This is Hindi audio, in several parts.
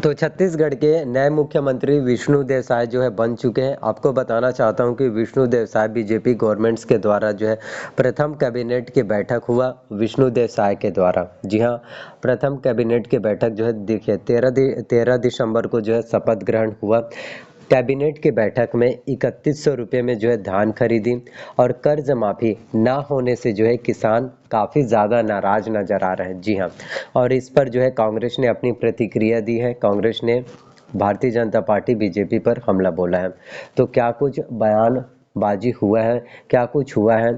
तो छत्तीसगढ़ के नए मुख्यमंत्री विष्णुदेव साय जो है बन चुके हैं। आपको बताना चाहता हूं कि विष्णुदेव साय बीजेपी गवर्नमेंट्स के द्वारा जो है प्रथम कैबिनेट की बैठक हुआ विष्णुदेव साय के द्वारा। जी हां, प्रथम कैबिनेट की बैठक जो है देखिए 13 दिसंबर को जो है शपथ ग्रहण हुआ। कैबिनेट की बैठक में 3100 रुपये में जो है धान खरीदी और कर्ज माफी ना होने से जो है किसान काफ़ी ज़्यादा नाराज नजर आ रहे हैं। जी हाँ, और इस पर जो है कांग्रेस ने अपनी प्रतिक्रिया दी है। कांग्रेस ने भारतीय जनता पार्टी बीजेपी पर हमला बोला है। तो क्या कुछ बयानबाजी हुआ है, क्या कुछ हुआ है,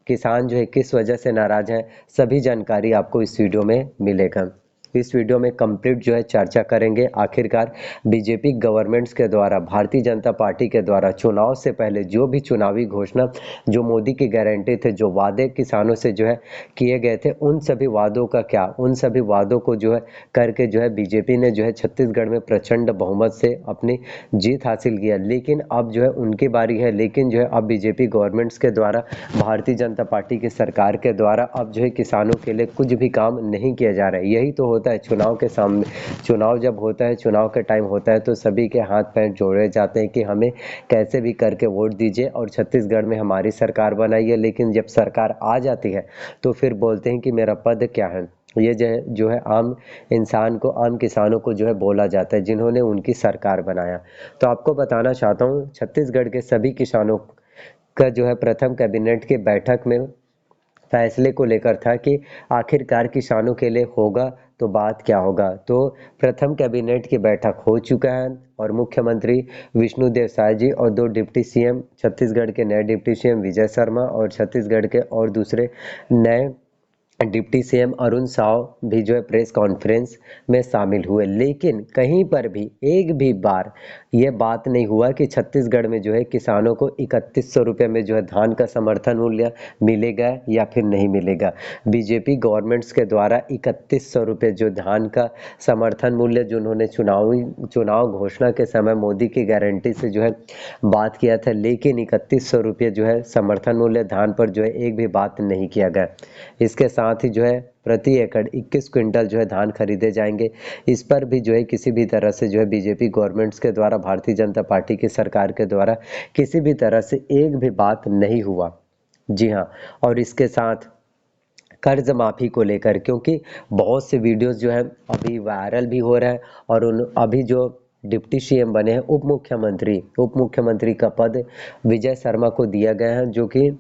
किसान जो है किस वजह से नाराज हैं, सभी जानकारी आपको इस वीडियो में मिलेगा। इस वीडियो में कंप्लीट जो है चर्चा करेंगे। आखिरकार बीजेपी गवर्नमेंट्स के द्वारा, भारतीय जनता पार्टी के द्वारा चुनाव से पहले जो भी चुनावी घोषणा, जो मोदी की गारंटी थे, जो वादे किसानों से जो है किए गए थे, उन सभी वादों का क्या, उन सभी वादों को जो है करके जो है बीजेपी ने जो है छत्तीसगढ़ में प्रचंड बहुमत से अपनी जीत हासिल किया। लेकिन अब जो है उनकी बारी है। लेकिन जो है अब बीजेपी गवर्नमेंट्स के द्वारा, भारतीय जनता पार्टी की सरकार के द्वारा अब जो है किसानों के लिए कुछ भी काम नहीं किया जा रहा है। यही तो होता है चुनाव के सामने। चुनाव जब होता है, चुनाव का टाइम होता है, तो सभी के हाथ पैर जोड़े जाते हैं कि हमें कैसे भी करके वोट दीजिए और छत्तीसगढ़ में हमारी सरकार बनाइए। लेकिन जब सरकार आ जाती है तो फिर बोलते हैं कि मेरा पद क्या है। ये जो है आम इंसान को, आम किसानों को जो है बोला जाता है, जिन्होंने उनकी सरकार बनाया। तो आपको बताना चाहता हूँ छत्तीसगढ़ के सभी किसानों का जो है प्रथम कैबिनेट की बैठक में फैसले को लेकर था कि आखिरकार किसानों के लिए होगा तो बात क्या होगा। तो प्रथम कैबिनेट की बैठक हो चुका है और मुख्यमंत्री विष्णुदेव साय जी और दो डिप्टी सीएम, छत्तीसगढ़ के नए डिप्टी सीएम विजय शर्मा और छत्तीसगढ़ के और दूसरे नए डिप्टी सीएम अरुण साव भी जो है प्रेस कॉन्फ्रेंस में शामिल हुए। लेकिन कहीं पर भी एक भी बार ये बात नहीं हुआ कि छत्तीसगढ़ में जो है किसानों को 3100 रुपये में जो है धान का समर्थन मूल्य मिलेगा या फिर नहीं मिलेगा। बीजेपी गवर्नमेंट्स के द्वारा 3100 रुपये जो धान का समर्थन मूल्य, जो उन्होंने चुनाव घोषणा के समय मोदी की गारंटी से जो है बात किया था, लेकिन 3100 रुपये जो है समर्थन मूल्य धान पर जो है एक भी बात नहीं किया गया। इसके साथ ही जो है प्रति एकड़ 21 क्विंटल जो है धान खरीदे जाएंगे। इस पर भी जो है किसी भी तरह से जो है बीजेपी गवर्नमेंट्स के द्वारा, भारतीय जनता पार्टी की सरकार के द्वारा किसी भी तरह से एक भी बात नहीं हुआ। जी हाँ, और इसके साथ कर्ज माफी को लेकर, क्योंकि बहुत से वीडियोस जो है अभी वायरल भी हो रहा है और उन अभी जो डिप्टी सीएम बने हैं, उप मुख्यमंत्री का पद विजय शर्मा को दिया गया है, जो कि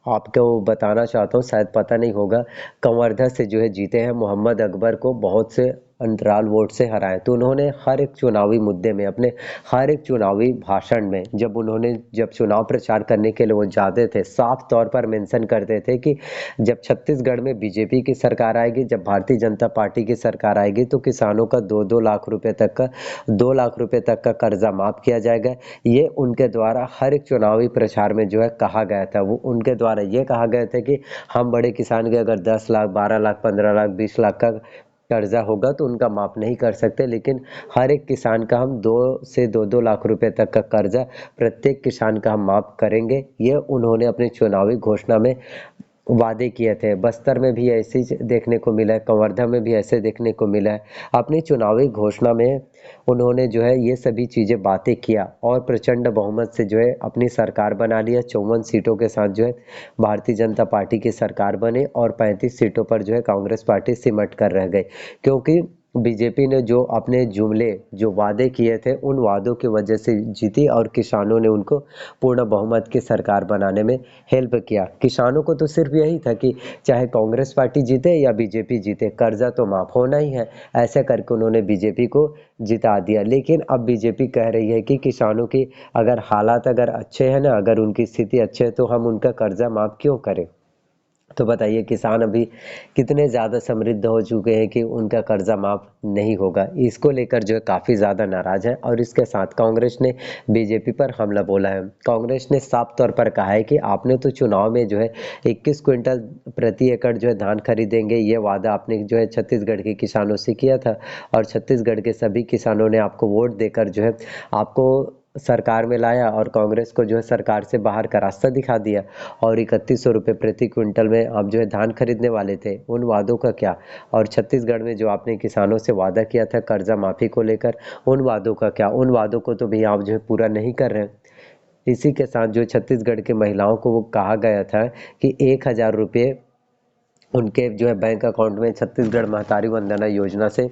आपको बताना चाहता हूँ, शायद पता नहीं होगा, कवर्धा से जो है जीते हैं। मोहम्मद अकबर को बहुत से अंतराल वोट से हराए। तो उन्होंने हर एक चुनावी मुद्दे में, अपने हर एक चुनावी भाषण में, जब चुनाव प्रचार करने के लिए वो जाते थे, साफ तौर पर मेंशन करते थे कि जब छत्तीसगढ़ में बीजेपी की सरकार आएगी, जब भारतीय जनता पार्टी की सरकार आएगी, तो किसानों का 2-2 लाख रुपए तक का 2 लाख रुपए तक का कर्जा माफ किया जाएगा। ये उनके द्वारा हर एक चुनावी प्रचार में जो है कहा गया था। वो उनके द्वारा ये कहा गया था कि हम बड़े किसान के अगर 10 लाख, 12 लाख, 15 लाख, 20 लाख का कर्जा होगा तो उनका माफ नहीं कर सकते, लेकिन हर एक किसान का हम 2 से 2-2 लाख रुपए तक का कर्जा प्रत्येक किसान का हम माफ करेंगे। ये उन्होंने अपनी चुनावी घोषणा में वादे किए थे। बस्तर में भी ऐसे ही देखने को मिला है, कवर्धा में भी ऐसे देखने को मिला है। अपनी चुनावी घोषणा में उन्होंने जो है ये सभी चीज़ें बातें किया और प्रचंड बहुमत से जो है अपनी सरकार बना लिया। 54 सीटों के साथ जो है भारतीय जनता पार्टी की सरकार बने और 35 सीटों पर जो है कांग्रेस पार्टी सिमट कर रह गई, क्योंकि बीजेपी ने जो अपने जुमले, जो वादे किए थे, उन वादों की वजह से जीती और किसानों ने उनको पूर्ण बहुमत की सरकार बनाने में हेल्प किया। किसानों को तो सिर्फ यही था कि चाहे कांग्रेस पार्टी जीते या बीजेपी जीते, कर्जा तो माफ होना ही है। ऐसे करके उन्होंने बीजेपी को जिता दिया। लेकिन अब बीजेपी कह रही है कि किसानों की अगर हालात अगर अच्छे हैं ना, अगर उनकी स्थिति अच्छे है, तो हम उनका कर्जा माफ क्यों करें। तो बताइए किसान अभी कितने ज़्यादा समृद्ध हो चुके हैं कि उनका कर्जा माफ नहीं होगा। इसको लेकर जो है काफ़ी ज़्यादा नाराज है और इसके साथ कांग्रेस ने बीजेपी पर हमला बोला है। कांग्रेस ने साफ तौर पर कहा है कि आपने तो चुनाव में जो है 21 क्विंटल प्रति एकड़ जो है धान खरीदेंगे, ये वादा आपने जो है छत्तीसगढ़ के किसानों से किया था और छत्तीसगढ़ के सभी किसानों ने आपको वोट देकर जो है आपको सरकार में लाया और कांग्रेस को जो है सरकार से बाहर का रास्ता दिखा दिया। और 3100 रुपये प्रति क्विंटल में आप जो है धान खरीदने वाले थे, उन वादों का क्या? और छत्तीसगढ़ में जो आपने किसानों से वादा किया था कर्जा माफी को लेकर, उन वादों का क्या? उन वादों को तो भैया आप जो है पूरा नहीं कर रहे हैं। इसी के साथ जो छत्तीसगढ़ की महिलाओं को वो कहा गया था कि 1000 रुपये उनके जो है बैंक अकाउंट में छत्तीसगढ़ महतारी वंदना योजना से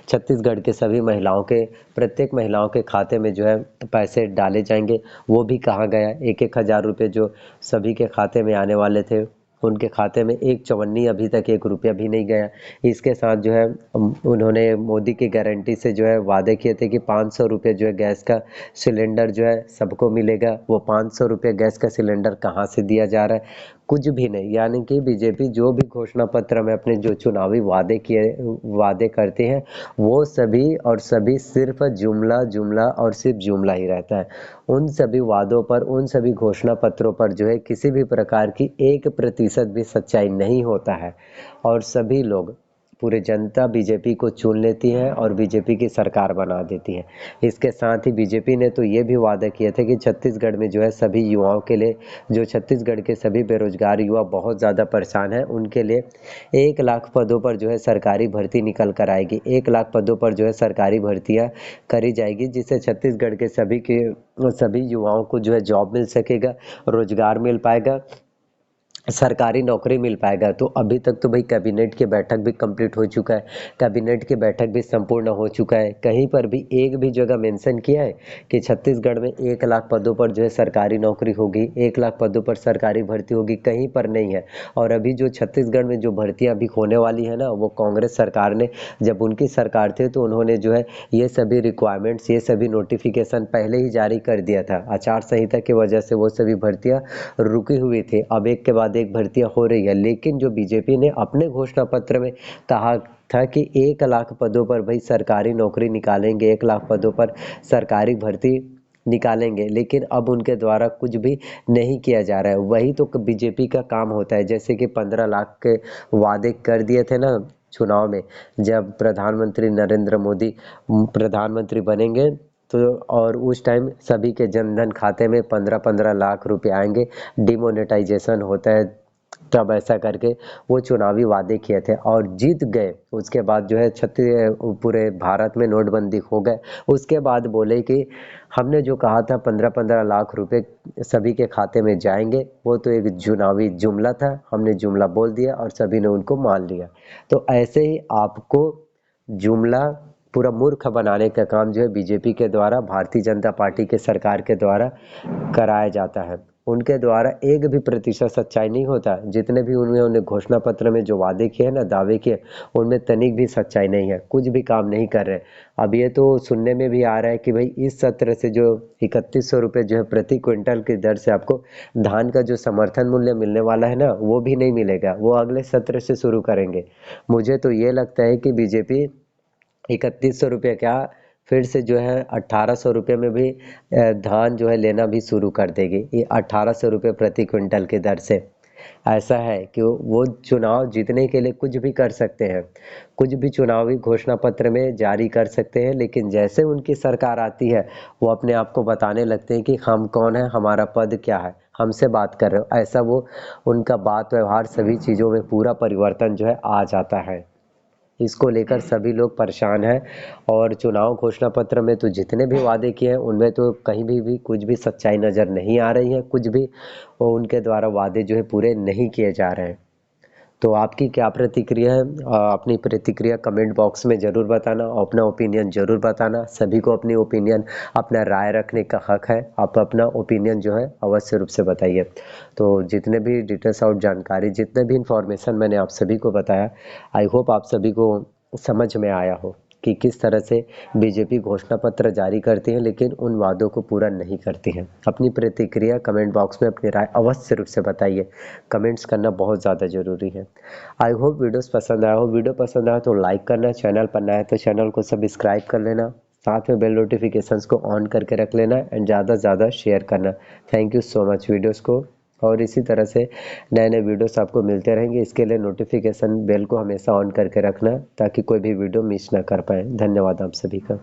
छत्तीसगढ़ के सभी महिलाओं के, प्रत्येक महिलाओं के खाते में जो है पैसे डाले जाएंगे। वो भी कहा गया 1,000 रुपये जो सभी के खाते में आने वाले थे, उनके खाते में एक चवन्नी अभी तक 1 रुपया भी नहीं गया। इसके साथ जो है उन्होंने मोदी की गारंटी से जो है वादे किए थे कि 500 रुपये जो है गैस का सिलेंडर जो है सबको मिलेगा। वो 500 रुपये गैस का सिलेंडर कहाँ से दिया जा रहा है? कुछ भी नहीं। यानी कि बीजेपी जो भी घोषणा पत्र में अपने जो चुनावी वादे करते हैं, वो सभी और सभी सिर्फ जुमला जुमला और सिर्फ जुमला ही रहता है। उन सभी वादों पर, उन सभी घोषणा पत्रों पर जो है किसी भी प्रकार की 1% भी सच्चाई नहीं होता है। और सभी लोग, पूरी जनता बीजेपी को चुन लेती है और बीजेपी की सरकार बना देती है। इसके साथ ही बीजेपी ने तो ये भी वादा किए थे कि छत्तीसगढ़ में जो है सभी युवाओं के लिए, जो छत्तीसगढ़ के सभी बेरोजगार युवा बहुत ज़्यादा परेशान हैं, उनके लिए 1 लाख पदों पर जो है सरकारी भर्ती निकल कर आएगी। 1 लाख पदों पर जो है सरकारी भर्तियाँ करी जाएगी, जिससे छत्तीसगढ़ के सभी युवाओं को जो है जॉब मिल सकेगा, रोजगार मिल पाएगा, सरकारी नौकरी मिल पाएगा। तो अभी तक तो भाई कैबिनेट की बैठक भी कंप्लीट हो चुका है, कैबिनेट की बैठक भी संपूर्ण हो चुका है। कहीं पर भी एक भी जगह मेंशन किया है कि छत्तीसगढ़ में 1 लाख पदों पर जो है सरकारी नौकरी होगी, 1 लाख पदों पर सरकारी भर्ती होगी? कहीं पर नहीं है। और अभी जो छत्तीसगढ़ में जो भर्तियां अभी होने वाली है ना, वो कांग्रेस सरकार ने, जब उनकी सरकार थे तो उन्होंने जो है ये सभी रिक्वायरमेंट्स, ये सभी नोटिफिकेशन पहले ही जारी कर दिया था। आचार संहिता की वजह से वो सभी भर्तियां रुकी हुई थी। अब एक के बाद एक भर्तियां हो रही है। लेकिन जो बीजेपी ने अपने घोषणा पत्र में कहा था कि 1 लाख पदों पर भाई सरकारी नौकरी निकालेंगे, 1 लाख पदों पर सरकारी भर्ती निकालेंगे, लेकिन अब उनके द्वारा कुछ भी नहीं किया जा रहा है। वही तो बीजेपी का काम होता है। जैसे कि 15 लाख के वादे कर दिए थे ना चुनाव में, जब प्रधानमंत्री नरेंद्र मोदी प्रधानमंत्री बनेंगे तो, और उस टाइम सभी के जनधन खाते में 15-15 लाख रुपए आएंगे, डिमोनेटाइजेशन होता है, तब ऐसा करके वो चुनावी वादे किए थे और जीत गए। उसके बाद जो है पूरे भारत में नोटबंदी हो गए। उसके बाद बोले कि हमने जो कहा था 15-15 लाख रुपए सभी के खाते में जाएंगे, वो तो एक चुनावी जुमला था, हमने जुमला बोल दिया और सभी ने उनको मान लिया। तो ऐसे ही आपको जुमला पूरा मूर्ख बनाने का काम जो है बीजेपी के द्वारा, भारतीय जनता पार्टी के सरकार के द्वारा कराया जाता है। उनके द्वारा 1% सच्चाई नहीं होता। जितने भी उन्होंने घोषणा पत्र में जो वादे किए ना, दावे किए, उनमें तनिक भी सच्चाई नहीं है, कुछ भी काम नहीं कर रहे। अब ये तो सुनने में भी आ रहा है कि भाई इस सत्र से जो 3100 रुपये जो है प्रति क्विंटल की दर से आपको धान का जो समर्थन मूल्य मिलने वाला है ना, वो भी नहीं मिलेगा, वो अगले सत्र से शुरू करेंगे। मुझे तो ये लगता है कि बीजेपी 3100 रुपये क्या, फिर से जो है 1800 रुपये में भी धान जो है लेना भी शुरू कर देगी। ये 1800 रुपये प्रति क्विंटल की दर से। ऐसा है कि वो चुनाव जीतने के लिए कुछ भी कर सकते हैं, कुछ भी चुनावी घोषणा पत्र में जारी कर सकते हैं, लेकिन जैसे उनकी सरकार आती है वो अपने आप को बताने लगते हैं कि हम कौन है, हमारा पद क्या है, हमसे बात कर रहे हो। ऐसा वो उनका बात व्यवहार सभी चीज़ों में पूरा परिवर्तन जो है आ जाता है। इसको लेकर सभी लोग परेशान हैं। और चुनाव घोषणा पत्र में तो जितने भी वादे किए हैं उनमें तो कहीं भी कुछ भी सच्चाई नज़र नहीं आ रही है, कुछ भी उनके द्वारा वादे जो है पूरे नहीं किए जा रहे हैं। तो आपकी क्या प्रतिक्रिया है? अपनी प्रतिक्रिया कमेंट बॉक्स में ज़रूर बताना, अपना ओपिनियन ज़रूर बताना। सभी को अपनी ओपिनियन, अपना राय रखने का हक है। आप अपना ओपिनियन जो है अवश्य रूप से बताइए। तो जितने भी डिटेल्स और जानकारी, जितने भी इंफॉर्मेशन मैंने आप सभी को बताया, आई होप आप सभी को समझ में आया हो कि किस तरह से बीजेपी घोषणा पत्र जारी करती है लेकिन उन वादों को पूरा नहीं करती है। अपनी प्रतिक्रिया कमेंट बॉक्स में अपनी राय अवश्य रूप से बताइए। कमेंट्स करना बहुत ज़्यादा ज़रूरी है। आई होप वीडियोस पसंद आया हो। वीडियो पसंद आया तो लाइक करना, चैनल पर नया है तो चैनल को सब्सक्राइब कर लेना, साथ में बेल नोटिफिकेशंस को ऑन करके रख लेना एंड ज़्यादा से ज़्यादा शेयर करना। Thank you so much videos को। और इसी तरह से नए नए वीडियोस आपको मिलते रहेंगे। इसके लिए नोटिफिकेशन बेल को हमेशा ऑन करके रखना ताकि कोई भी वीडियो मिस ना कर पाए। धन्यवाद आप सभी का।